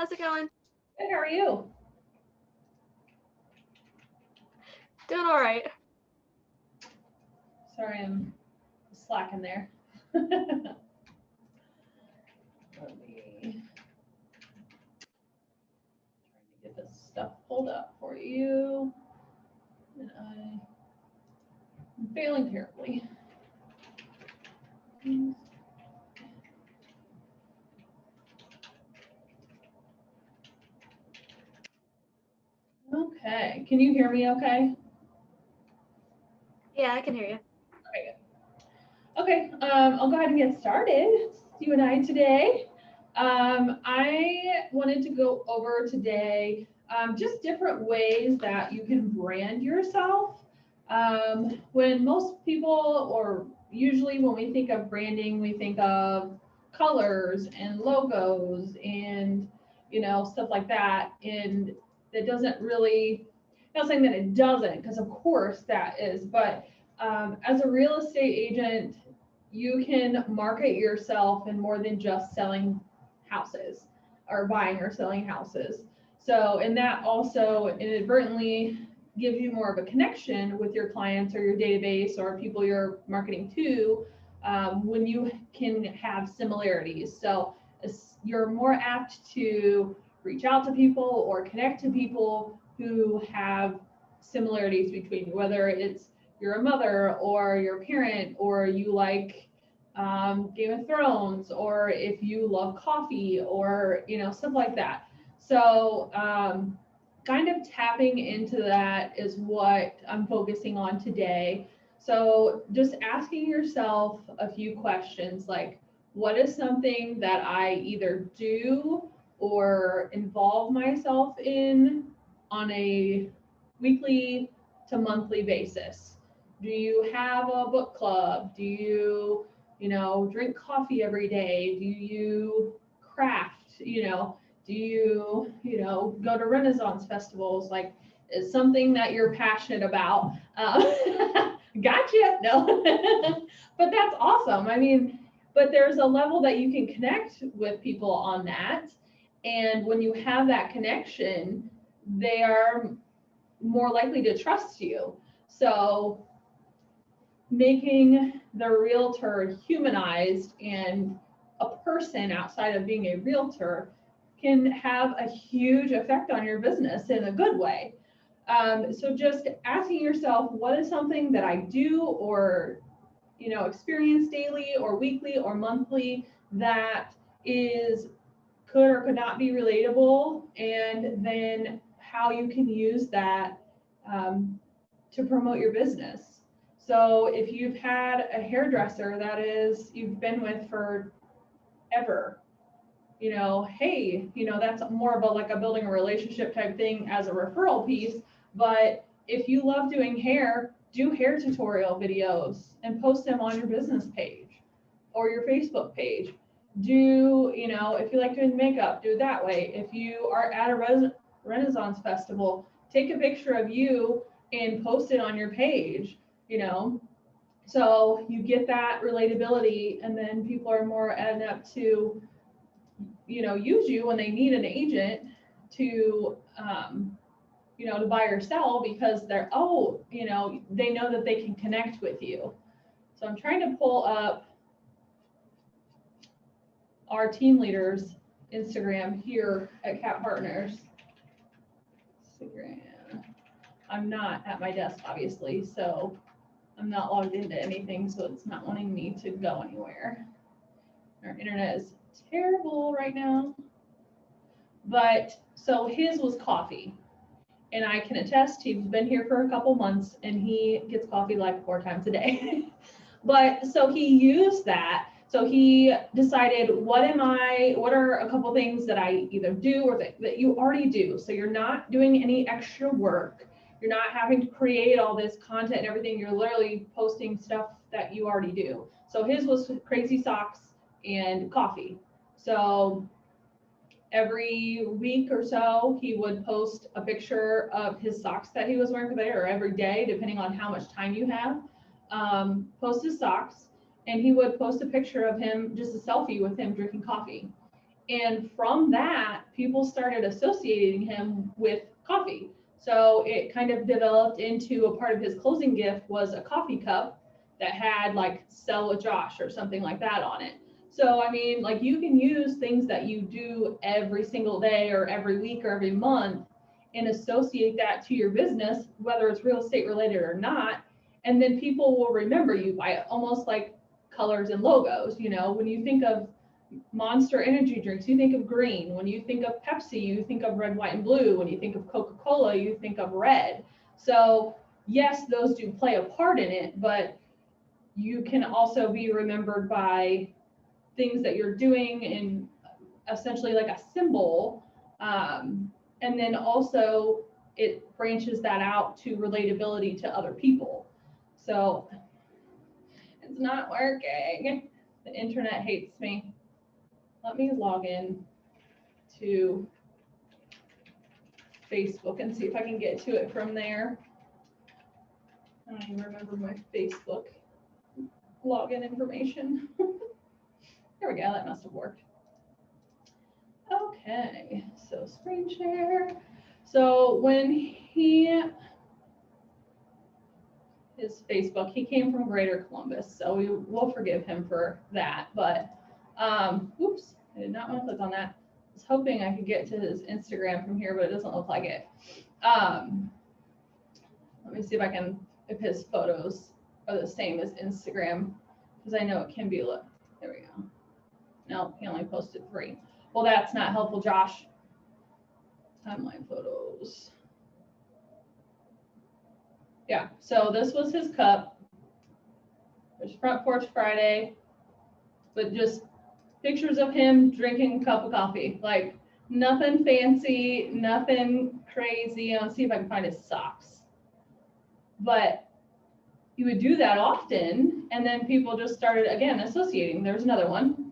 How's it going? Good, how are you? Doing all right. Sorry, I'm slacking there. Let me try to get this stuff pulled up for you. And I'm failing terribly. Okay, can you hear me okay? Yeah, I can hear you. Okay, good. Okay, I'll go ahead and get started. It's you and I today. I wanted to go over today just different ways that you can brand yourself. When most people, or usually when we think of branding, we think of colors and logos and stuff like that. And that doesn't really, not saying that it doesn't, because of course that is, but as a real estate agent, you can market yourself in more than just selling houses or buying or selling houses. So, and that also inadvertently gives you more of a connection with your clients or your database or people you're marketing to when you can have similarities. So you're more apt to reach out to people or connect to people who have similarities between you, whether it's you're a mother or your parent or you like Game of Thrones, or if you love coffee or stuff like that. So kind of tapping into that is what I'm focusing on today. So just asking yourself a few questions like, what is something that I either do or involve myself in on a weekly to monthly basis? Do you have a book club? Do you drink coffee every day? Do you craft? Do go to Renaissance festivals? Like, is something that you're passionate about? Gotcha. No, but that's awesome. I mean, but there's a level that you can connect with people on that. And when you have that connection, they are more likely to trust you. So making the realtor humanized and a person outside of being a realtor can have a huge effect on your business in a good way. So just asking yourself, what is something that I do or experience daily or weekly or monthly that is could or could not be relatable, and then how you can use that to promote your business. So if you've had a hairdresser that is you've been with for ever, hey, that's more of a like a building a relationship type thing as a referral piece. But if you love doing hair, do hair tutorial videos and post them on your business page or your Facebook page. Do, if you like doing makeup, do it that way. If you are at a Renaissance festival, take a picture of you and post it on your page, so you get that relatability, and then people are more adept to use you when they need an agent to to buy or sell, because they're they know that they can connect with you. So I'm trying to pull up our team leaders Instagram here at Cat Partners. Instagram. I'm not at my desk, obviously, so I'm not logged into anything, so it's not wanting me to go anywhere. Our internet is terrible right now. But so his was coffee. And I can attest, he's been here for a couple months and he gets coffee like 4 times a day. But so he used that. So he decided, what are a couple things that I either do or that you already do? So you're not doing any extra work. You're not having to create all this content and everything. You're literally posting stuff that you already do. So his was crazy socks and coffee. So every week or so, he would post a picture of his socks that he was wearing there, or every day, depending on how much time you have. Post his socks, and he would post a picture of him, just a selfie with him drinking coffee. And from that, people started associating him with coffee. So it kind of developed into a part of his closing gift was a coffee cup that had like "Sell with Josh" or something like that on it. So I mean, like you can use things that you do every single day or every week or every month and associate that to your business, whether it's real estate related or not. And then people will remember you by almost like colors and logos. You know, when you think of Monster energy drinks, you think of green. When you think of Pepsi, you think of red, white, and blue. When you think of Coca-Cola, you think of red. So yes, those do play a part in it, but you can also be remembered by things that you're doing and essentially like a symbol. And then also it branches that out to relatability to other people. So it's not working. The internet hates me. Let me log in to Facebook and see if I can get to it from there. I don't even remember my Facebook login information. There we go, that must have worked. Okay, so screen share. So when his Facebook, he came from Greater Columbus, so we will forgive him for that. But, oops, I did not want to click on that. I was hoping I could get to his Instagram from here, but it doesn't look like it. Let me see if his photos are the same as Instagram, because I know it can be, look, there we go. No, he only posted 3. Well, that's not helpful, Josh. Timeline photos. Yeah, so this was his cup. There's Front Porch Friday, but just pictures of him drinking a cup of coffee. Like nothing fancy, nothing crazy. I'll see if I can find his socks. But he would do that often, and then people just started again associating. There's another one.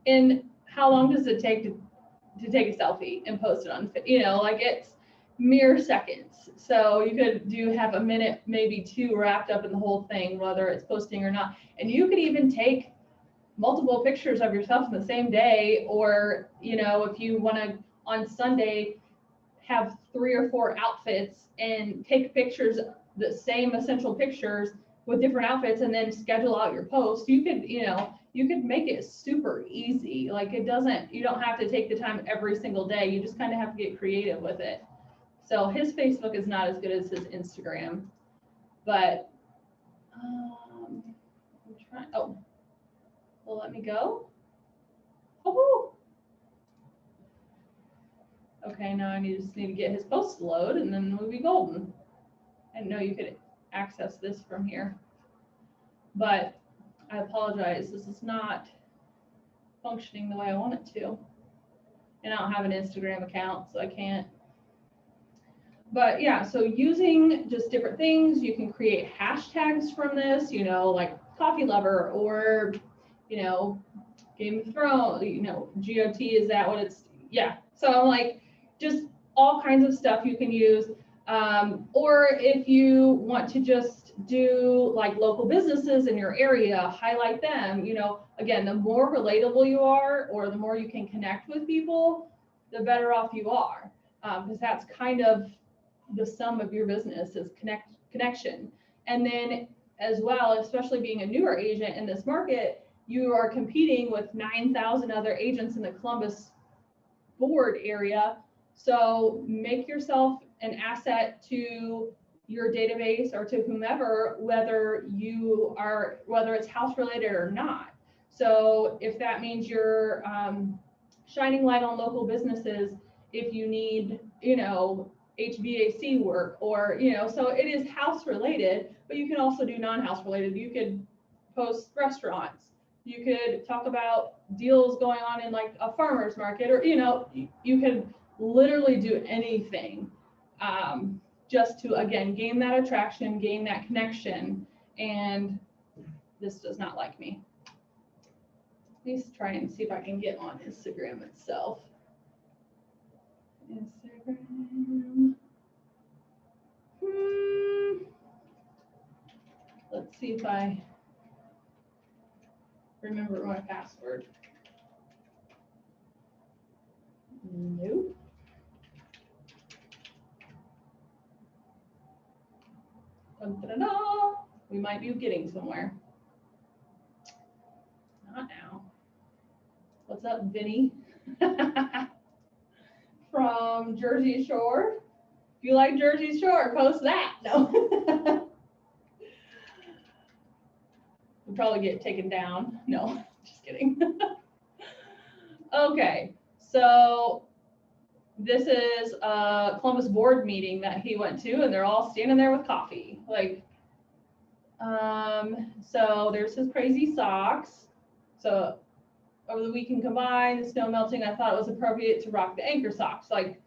And how long does it take to take a selfie and post it on? You know, like it's mere seconds. So you could have a minute, maybe 2 wrapped up in the whole thing, whether it's posting or not. And you could even take multiple pictures of yourself in the same day, or you know, if you want to on Sunday have 3 or 4 outfits and take pictures, the same essential pictures with different outfits, and then schedule out your post. You could, you know, you could make it super easy. Like it doesn't, you don't have to take the time every single day. You just kind of have to get creative with it. So his Facebook is not as good as his Instagram, but I'm trying, oh, well, let me go. Oh, okay, now I just need to get his post to load, and then we'll be golden. I didn't know you could access this from here, but I apologize. This is not functioning the way I want it to. And I don't have an Instagram account, so I can't. But yeah, so using just different things, you can create hashtags from this, you know, like coffee lover, or, you know, Game of Thrones, you know, GOT, is that what it's, yeah. So I'm like, just all kinds of stuff you can use. Or if you want to just do like local businesses in your area, highlight them, you know, again, the more relatable you are, or the more you can connect with people, the better off you are. Because that's kind of the sum of your business is connection. And then as well, especially being a newer agent in this market, you are competing with 9,000 other agents in the Columbus board area. So make yourself an asset to your database or to whomever, whether it's house related or not. So if that means you're shining light on local businesses, if you need, you know, HVAC work, or, you know, so it is house related, but you can also do non-house related. You could post restaurants. You could talk about deals going on in like a farmer's market, or, you know, you can literally do anything just to, again, gain that attraction, gain that connection. And this does not like me. Let's try and see if I can get on Instagram itself. Instagram. Let's see if I remember my password. Nope. Dun, dun, dun, dun. We might be getting somewhere. Not now. What's up, Vinny? From Jersey Shore. If you like Jersey Shore, post that. No. We'll probably get taken down. No, just kidding. Okay, so this is a Columbus board meeting that he went to, and they're all standing there with coffee. Like, so there's his crazy socks. So over the weekend combined, the snow melting, I thought it was appropriate to rock the anchor socks. Like,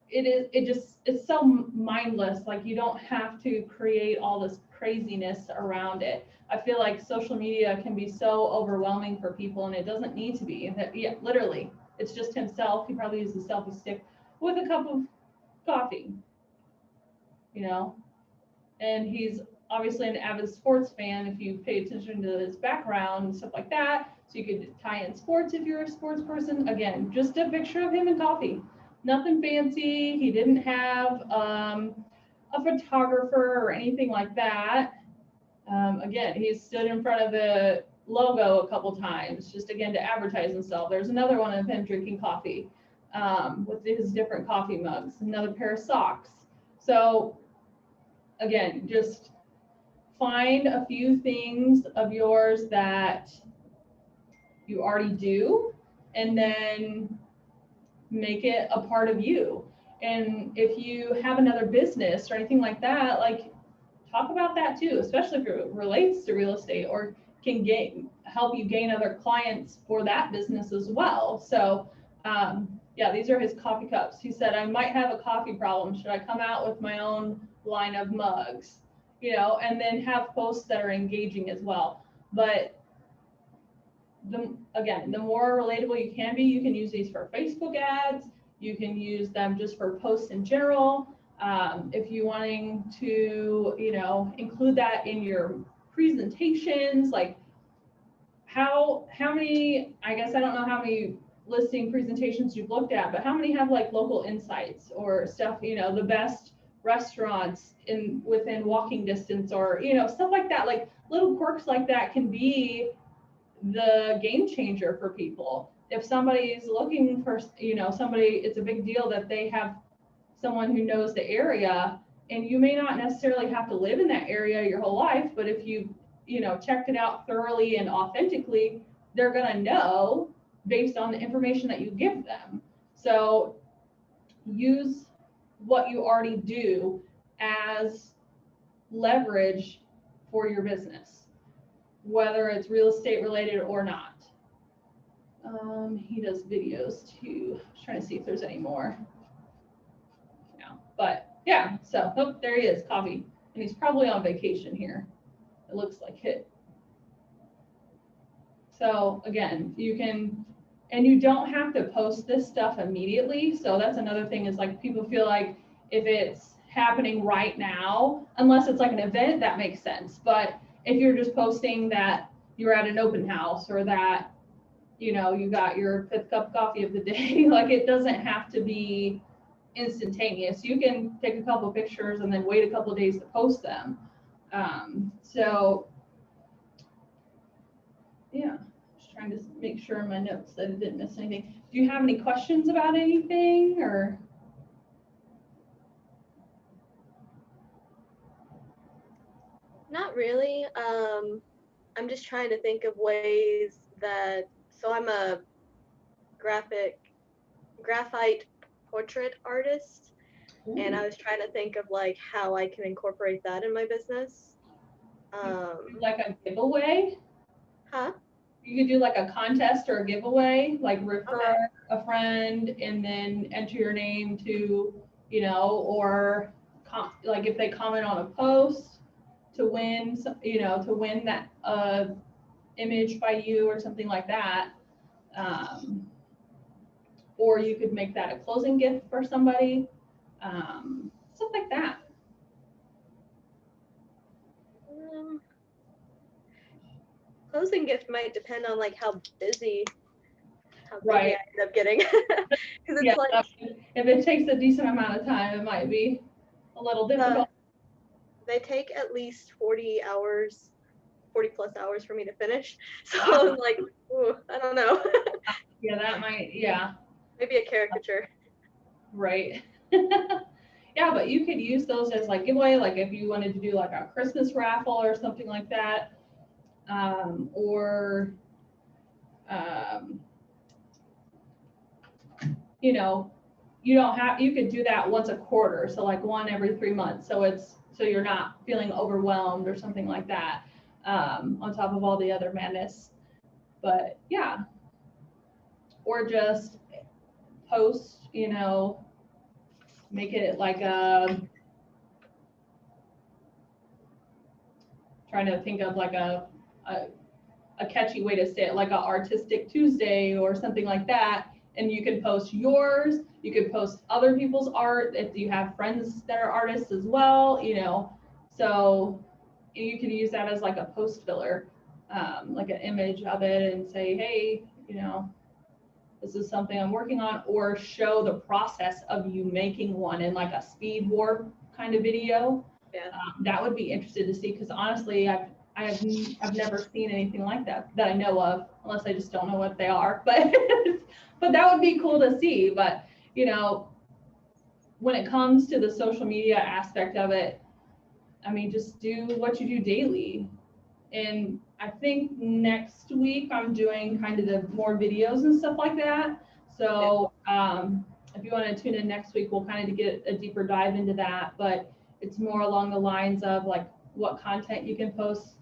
it's so mindless. Like, you don't have to create all this craziness around it. I feel like social media can be so overwhelming for people, and it doesn't need to be. Yeah, literally, it's just himself. He probably uses a selfie stick with a cup of coffee, you know? And he's obviously an avid sports fan if you pay attention to his background and stuff like that. So you could tie in sports if you're a sports person. Again, just a picture of him and coffee. Nothing fancy. He didn't have a photographer or anything like that. Again, he stood in front of the logo a couple times, just again to advertise himself. There's another one of him drinking coffee with his different coffee mugs, another pair of socks. So again, just find a few things of yours that you already do, and then make it a part of you. And if you have another business or anything like that, like, talk about that too, especially if it relates to real estate or can help you gain other clients for that business as well. So yeah, these are his coffee cups. He said, I might have a coffee problem. Should I come out with my own line of mugs? You know, and then have posts that are engaging as well. But again, the more relatable you can be, you can use these for Facebook ads. You can use them just for posts in general. If you're wanting to, you know, include that in your presentations, like how many, I guess I don't know how many listing presentations you've looked at, but how many have like local insights or stuff, you know, the best restaurants within walking distance, or, you know, stuff like that. Like, little quirks like that can be the game changer for people. If somebody's looking for, you know, it's a big deal that they have someone who knows the area, and you may not necessarily have to live in that area your whole life, but if you know, checked it out thoroughly and authentically, they're going to know based on the information that you give them. So use what you already do as leverage for your business, whether it's real estate related or not. He does videos too. I was trying to see if there's any more. No, but yeah, so there he is, coffee, and he's probably on vacation here. It looks like it. So again, you can, and you don't have to post this stuff immediately. So that's another thing, is like, people feel like if it's happening right now, unless it's like an event, that makes sense. But if you're just posting that you're at an open house, or that, you know, you got your 5th cup of coffee of the day, like, it doesn't have to be instantaneous. You can take a couple pictures and then wait a couple of days to post them. So yeah, just trying to make sure in my notes that I didn't miss anything. Do you have any questions about anything, or? Not really. I'm just trying to think of ways that, so I'm a graphite portrait artist. Ooh. And I was trying to think of like how I can incorporate that in my business. Like a giveaway? Huh? You could do like a contest or a giveaway, like refer a friend and then enter your name to, you know, or like if they comment on a post, to win, you know, to win that image by you or something like that. Or you could make that a closing gift for somebody, stuff like that. Closing gift might depend on like how busy how Right. many I end up getting. Because Yeah, it's like if it takes a decent amount of time, it might be a little difficult. they take at least 40 hours, 40 plus hours for me to finish. So Wow. I'm like, ooh, I don't know. Yeah, that might, yeah, Maybe a caricature. right. Yeah, but you could use those as like giveaway, like if you wanted to do like a Christmas raffle or something like that. Or, um, you know, you don't have, you could do that once a quarter. So like one every 3 months. So you're not feeling overwhelmed or something like that, on top of all the other madness. But yeah, or just post, make it like trying to think of like a catchy way to say it, like a artistic Tuesday or something like that. And you can post yours, you could post other people's art if you have friends that are artists as well, so you could use that as like a post filler, like an image of it and say, hey, this is something I'm working on, or show the process of you making one in like a speed warp kind of video. Yeah. That would be interested to see, because honestly, I've never seen anything like that I know of, unless I just don't know what they are. But but that would be cool to see. But when it comes to the social media aspect of it, I mean, just do what you do daily. And I think next week I'm doing kind of the more videos and stuff like that. So if you want to tune in next week, we'll kind of get a deeper dive into that. But it's more along the lines of like what content you can post,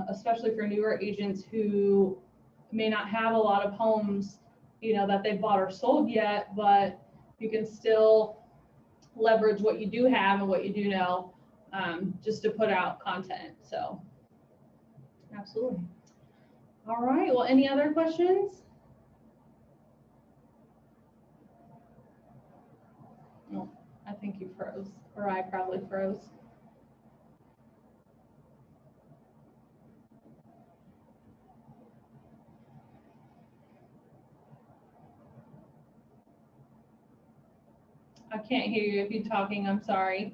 especially for newer agents who may not have a lot of homes, that they've bought or sold yet, but you can still leverage what you do have and what you do know, just to put out content. So. Absolutely. All right. Well, any other questions? No, I think you froze, or I probably froze. I can't hear you if you're talking. I'm sorry.